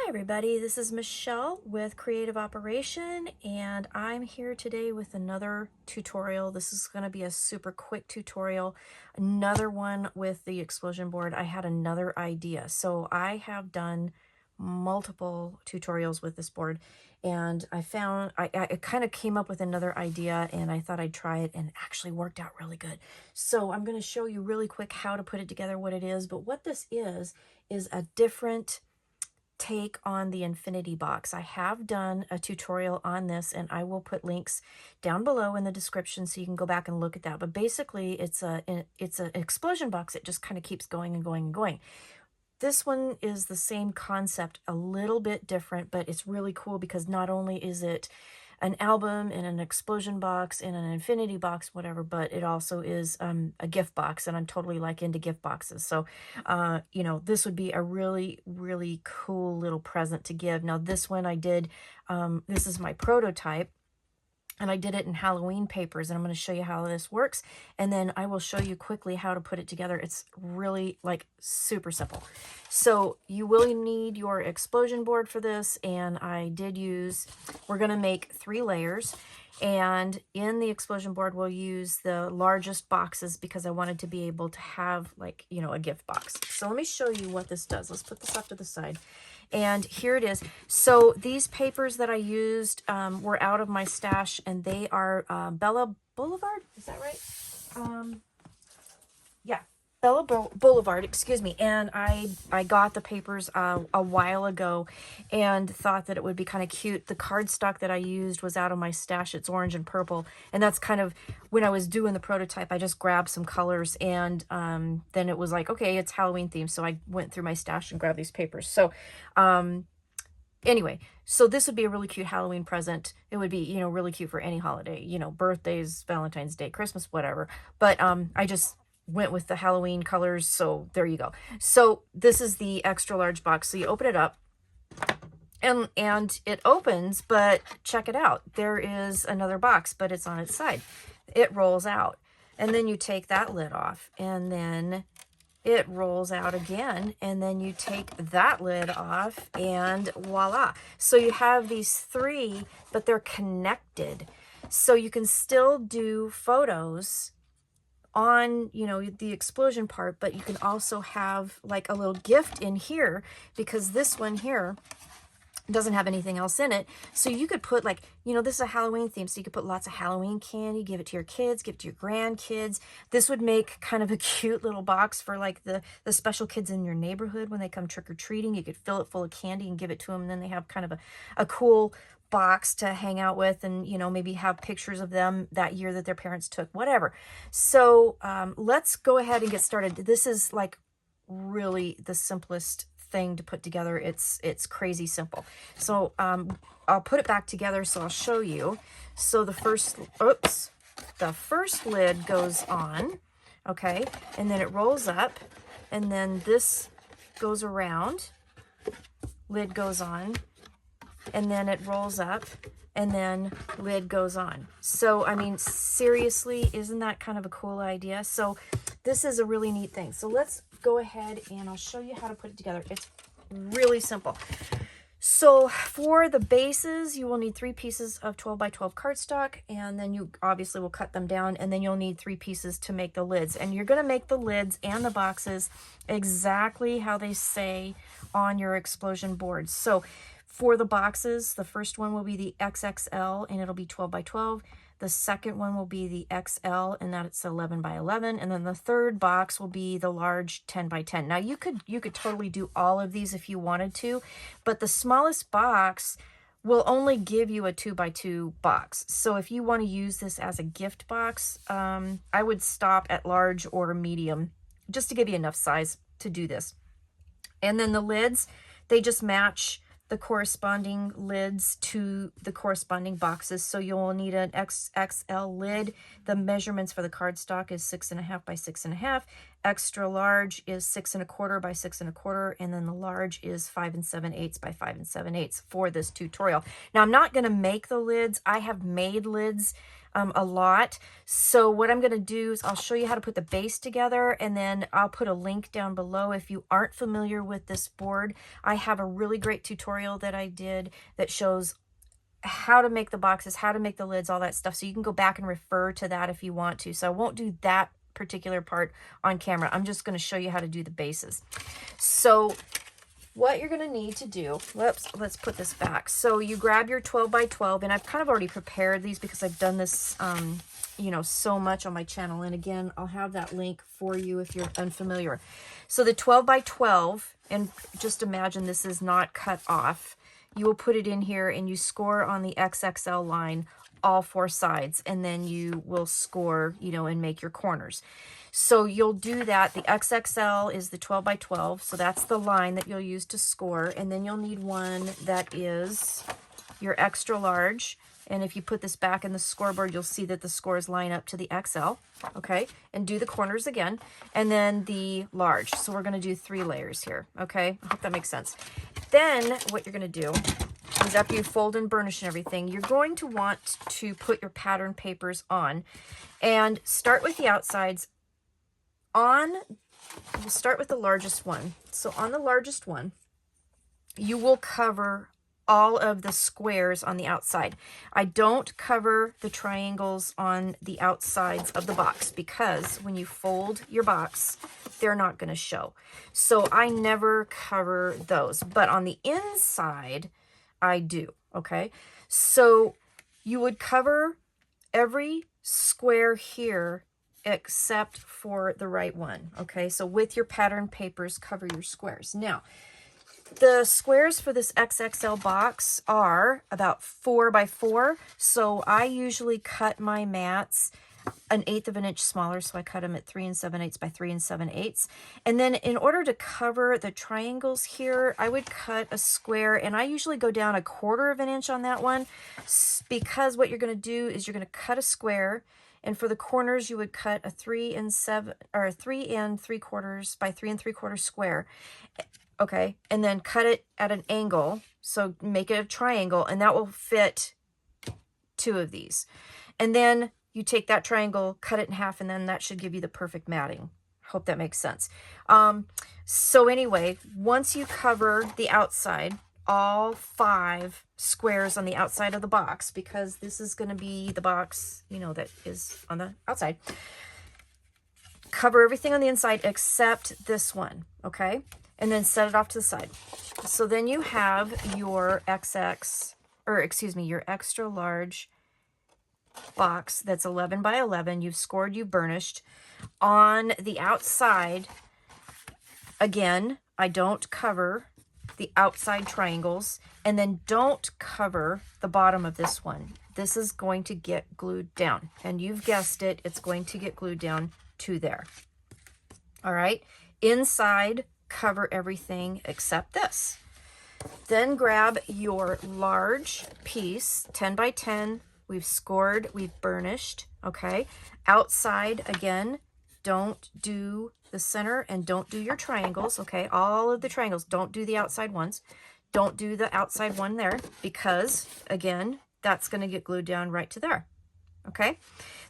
Hi everybody, this is Michelle with Creative Operation, and I'm here today with another tutorial. This is going to be a super quick tutorial, another one with the explosion board. I had another idea. So I have done multiple tutorials with this board, and I found I kind of came up with another idea, and I thought I'd try it, and it actually worked out really good. So I'm going to show you really quick how to put it together, what it is. But what this is a different take on the infinity box. I have done a tutorial on this, and I will put links down below in the description so you can go back and look at that. But basically it's an explosion box. It just kind of keeps going and going and going. This one is the same concept, a little bit different, but it's really cool because not only is it an album and an explosion box and an infinity box, whatever, but it also is a gift box, and I'm totally like into gift boxes. So, you know, this would be a really, really cool little present to give. Now, this one I did, this is my prototype. And I did it in Halloween papers, and I'm going to show you how this works. And then I will show you quickly how to put it together. It's really like super simple. So you will need your explosion board for this. And I did use, we're going to make 3 layers. And in the explosion board, we'll use the largest boxes because I wanted to be able to have, like, you know, a gift box. So let me show you what this does. Let's put this off to the side. And here it is. So these papers that I used were out of my stash, and they are Bella Blvd. Is that right? Yeah, Bella Blvd, excuse me. And I got the papers a while ago and thought that it would be kind of cute. The cardstock that I used was out of my stash. It's orange and purple. And that's kind of, when I was doing the prototype, I just grabbed some colors, and then it was like, okay, it's Halloween themed. So I went through my stash and grabbed these papers. So anyway, so this would be a really cute Halloween present. It would be, you know, really cute for any holiday, you know, birthdays, Valentine's Day, Christmas, whatever. But I just went with the Halloween colors, so there you go. So this is the extra large box. So you open it up, and it opens, but check it out. There is another box, but it's on its side. It rolls out, and then you take that lid off, and then it rolls out again, and then you take that lid off, and voila. So you have these 3, but they're connected. So you can still do photos on, you know, the explosion part, but you can also have like a little gift in here, because this one here doesn't have anything else in it. So you could put, like, you know, this is a Halloween theme, so you could put lots of Halloween candy, give it to your kids, give it to your grandkids. This would make kind of a cute little box for like the special kids in your neighborhood when they come trick-or-treating. You could fill it full of candy and give it to them, and then they have kind of a cool box to hang out with, and, you know, maybe have pictures of them that year that their parents took, whatever. So let's go ahead and get started. This is like really the simplest thing to put together. It's crazy simple. So I'll put it back together, so I'll show you. So the first lid goes on, okay, and then it rolls up, and then this goes around, lid goes on, and then it rolls up, and then lid goes on. So I mean, seriously, isn't that kind of a cool idea? So this is a really neat thing. So let's go ahead and I'll show you how to put it together. It's really simple. So for the bases, you will need 3 pieces of 12 by 12 cardstock, and then you obviously will cut them down, and then you'll need 3 pieces to make the lids. And you're going to make the lids and the boxes exactly how they say on your explosion board. So for the boxes, the first one will be the XXL, and it'll be 12 by 12. The second one will be the XL, and that's 11 by 11. And then the third box will be the large 10 by 10. Now you could totally do all of these if you wanted to, but the smallest box will only give you a 2 by 2 box. So if you want to use this as a gift box, I would stop at large or medium, just to give you enough size to do this. And then the lids, they just match the corresponding lids to the corresponding boxes. So you'll need an XXL lid. The measurements for the cardstock is 6.5 by 6.5, Extra large is 6 1/4 by 6 1/4, and then the large is 5 7/8 by 5 7/8 for this tutorial. Now I'm not going to make the lids. I have made lids a lot. So what I'm going to do is I'll show you how to put the base together, and then I'll put a link down below. If you aren't familiar with this board, I have a really great tutorial that I did that shows how to make the boxes, how to make the lids, all that stuff. So you can go back and refer to that if you want to. So I won't do that particular part on camera. I'm just going to show you how to do the bases. So what you're going to need to do, let's put this back. So you grab your 12 by 12, and I've kind of already prepared these because I've done this, you know, so much on my channel. And again, I'll have that link for you if you're unfamiliar. So the 12 by 12, and just imagine this is not cut off. You will put it in here and you score on the XXL line all 4 sides, and then you will score, you know, and make your corners. So you'll do that. The XXL is the 12 by 12, so that's the line that you'll use to score, and then you'll need one that is your extra large. And if you put this back in the scoreboard, you'll see that the scores line up to the XL, okay? And do the corners again, and then the large. So we're going to do 3 layers here, okay? I hope that makes sense. Then what you're going to do is after you fold and burnish and everything, you're going to want to put your pattern papers on and start with the outsides. We'll start with the largest one. So on the largest one, you will cover all of the squares on the outside. I don't cover the triangles on the outsides of the box because when you fold your box, they're not going to show. So I never cover those, but on the inside, I do, okay? So you would cover every square here except for the right one, okay? So with your pattern papers, cover your squares. Now, the squares for this XXL box are about 4 by 4. So I usually cut my mats 1/8 of an inch smaller. So I cut them at 3 7/8 by 3 7/8. And then in order to cover the triangles here, I would cut a square, and I usually go down 1/4 of an inch on that one, because what you're going to do is you're going to cut a square. And for the corners, you would cut a 3 3/4 by 3 3/4 square. Okay, and then cut it at an angle, so make it a triangle, and that will fit 2 of these. And then you take that triangle, cut it in half, and then that should give you the perfect matting. Hope that makes sense. So anyway, once you cover the outside, all 5 squares on the outside of the box, because this is going to be the box, you know, that is on the outside, cover everything on the inside except this one, okay? And then set it off to the side. So then you have your your extra large box that's 11 by 11. You've scored, you've burnished. On the outside, again, I don't cover the outside triangles, and then don't cover the bottom of this one. This is going to get glued down, and you've guessed it, it's going to get glued down to there. All right, inside, cover everything except this. Then grab your large piece, 10 by 10. We've scored, we've burnished, okay? Outside, again, don't do the center and don't do your triangles, okay? All of the triangles, don't do the outside ones. Don't do the outside one there because, again, that's going to get glued down right to there, okay?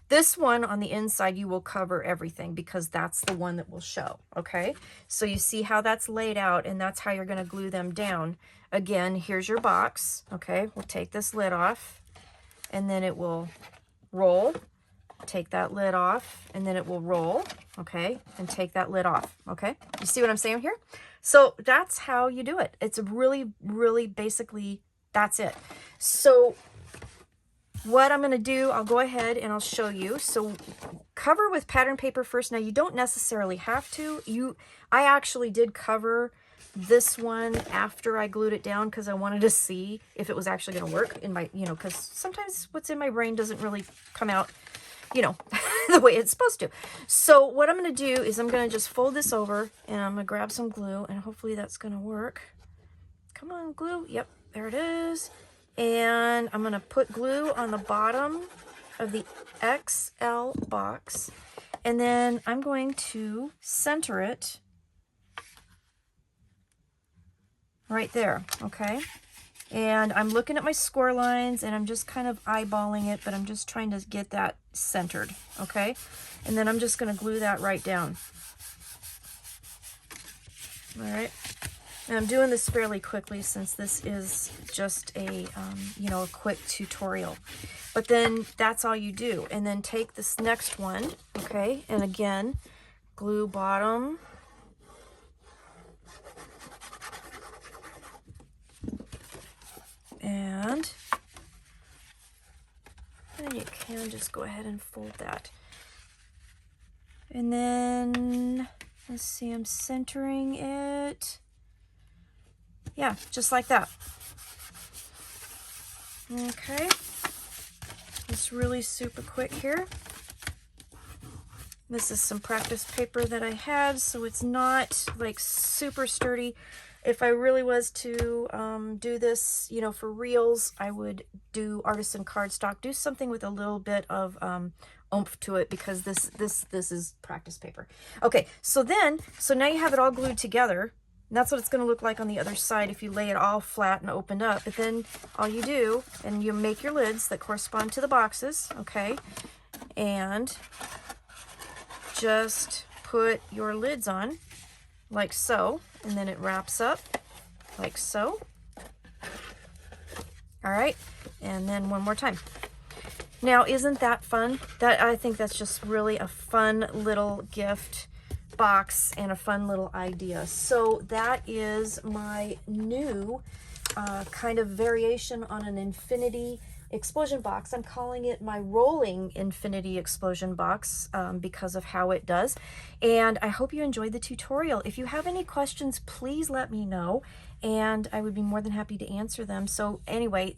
This one on the inside, you will cover everything because that's the one that will show, okay? So you see how that's laid out, and that's how you're going to glue them down. Again, here's your box, okay? We'll take this lid off, and then it will roll. Take that lid off, and then it will roll, okay? And take that lid off, okay? You see what I'm saying here? So that's how you do it. It's really, really basically, that's it. So what I'm going to do, I'll go ahead and I'll show you. So cover with pattern paper first. Now you don't necessarily have to. I actually did cover this one after I glued it down because I wanted to see if it was actually going to work in my, because sometimes what's in my brain doesn't really come out, the way it's supposed to. So what I'm going to do is I'm going to just fold this over, and I'm going to grab some glue, and hopefully that's going to work. Come on, glue. Yep, there it is. And I'm going to put glue on the bottom of the XL box, And then I'm going to center it right there, okay? And I'm looking at my score lines and I'm just kind of eyeballing it, but I'm just trying to get that centered, okay? And then I'm just going to glue that right down. All right. And I'm doing this fairly quickly since this is just a, you know, a quick tutorial. But then that's all you do. And then take this next one, okay? And again, glue bottom. And then you can just go ahead and fold that. And then, let's see, I'm centering it. Yeah, just like that. Okay. It's really super quick here. This is some practice paper that I had, so it's not like super sturdy. If I really was to do this, you know, for reels, I would do artisan cardstock. Do something with a little bit of oomph to it, because this is practice paper. Okay, so now you have it all glued together. And that's what it's going to look like on the other side if you lay it all flat and opened up. But then all you do, and you make your lids that correspond to the boxes, okay? And just put your lids on like so, and then it wraps up like so. All right, and then one more time. Now, isn't that fun? I think that's just really a fun little gift box and a fun little idea. So that is my new kind of variation on an infinity explosion box. I'm calling it my rolling infinity explosion box because of how it does. And I hope you enjoyed the tutorial. If you have any questions, please let me know, and I would be more than happy to answer them. So anyway,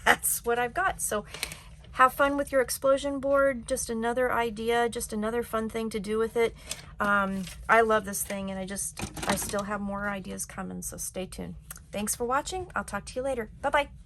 that's what I've got. So have fun with your explosion board. Just another idea, just another fun thing to do with it. I love this thing, and I still have more ideas coming, so stay tuned. Thanks for watching. I'll talk to you later. Bye-bye.